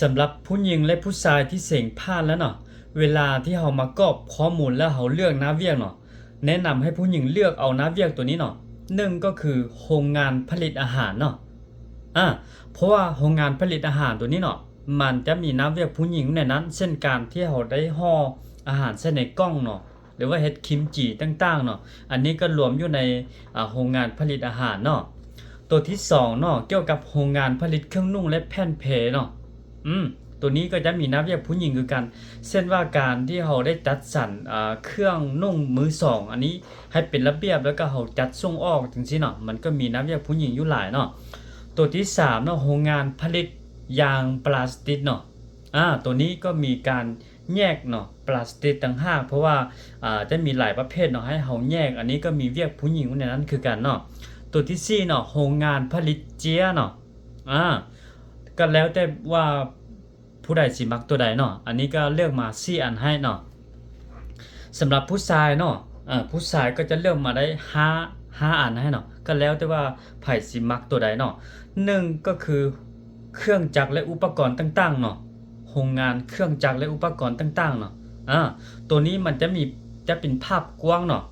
สำหรับผู้หญิงและผู้ชายที่เสงพลาดแล้วเนาะเวลาที่เรามากรอบข้อมูลแล้วเราเลือกน้าเวียกเนาะแนะนำให้ผู้หญิงเลือกเอาน้าเวียกตัวนี้เนาะหนึ่งก็คือโรงงานผลิตอาหารเนาะเพราะว่าโรงงานผลิตอาหารตัวนี้เนาะมันจะมีน้าเวียกผู้หญิงในนั้นเช่นการที่เราได้ห่ออาหารใส่ในกล้องเนาะหรือว่าเฮ็ดคิมจิต่างๆเนาะอันนี้ก็รวมอยู่ในโรงงานผลิตอาหารเนาะตัวที่สองเนาะเกี่ยวกับโรงงานผลิตเครื่องนุ่งและแผ่นเพเนาะ ตัวนี้ก็จะมีนักเรียนผู้หญิงคือกันเช่นว่าการที่เราได้จัดสรรเครื่องนุ่งมือสองอันนี้ให้เป็นระเบียบแล้วก็เราจัดส่งออกจังซี่เนาะมันก็มีนักเรียนผู้หญิงอยู่หลายเนาะตัวที่3เนาะโรงงานผลิตยางพลาสติกเนาะตัวนี้ก็มีการแยกเนาะพลาสติกต่างหากเพราะว่าจะมีหลายประเภทเนาะให้เราแยกอันนี้ก็มีเวียกผู้หญิงในนั้นคือกันเนาะตัวที่4เนาะโรงงานผลิตเจียเนาะก็แล้วแต่ว่าผู้ใดสิมักตัวใดเนาะอันนี้ก็เลือกมา4อันให้เนาะสำหรับผู้ชายเนาะผู้ชายก็จะเลือกมาได้5อันให้เนาะก็แล้วแต่ว่าไผสิมักตัวใดเนาะ1ก็คือเครื่องจักรและอุปกรณ์ต่างๆเนาะโรงงานเครื่องจักรและอุปกรณ์ต่างๆเนาะตัวนี้มันจะเป็นภาพกว้างเนาะ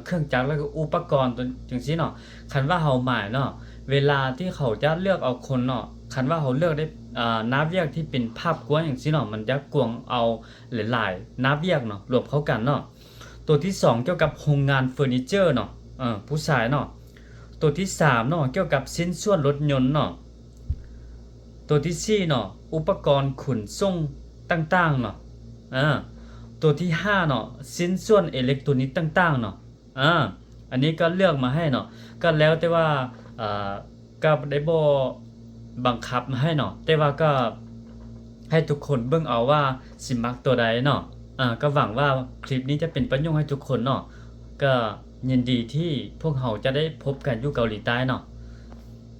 เครื่องจักรแล้วก็อุปกรณ์ตัวจังซี่เนาะคันว่าเฮาหมายเนาะเวลาที่เขาจะเลือกเอาคนเนาะคันว่าเขาเลือกได้น้าเวียกที่เป็นภาพกว้างอย่างซี่เนาะมันจะกวงเอาหลายๆน้าเวียกเนาะรวมเข้ากันเนาะตัวที่2เกี่ยวกับโรงงานเฟอร์นิเจอร์เนาะผู้ชายเนาะตัวที่3เนาะเกี่ยวกับชิ้นส่วนรถยนต์เนาะตัวที่4เนาะอุปกรณ์ขนส่งต่างๆเนาะตัวที่5เนาะชิ้นส่วนอิเล็กทรอนิกส์ต่างๆเนาะอันนี้ก็เลือกมาให้เนาะก็แล้วแต่ว่าก็ได้บ่บังคับมาให้เนาะแต่ว่าก็ให้ทุกคนเบิ่งเอาว่าสิมักตัวใดเนาะก็หวังว่าคลิปนี้จะเป็นประโยชน์ให้ทุกคนเนาะก็ยินดีที่พวกเราจะได้พบกันอยู่เกาหลีใต้เนาะ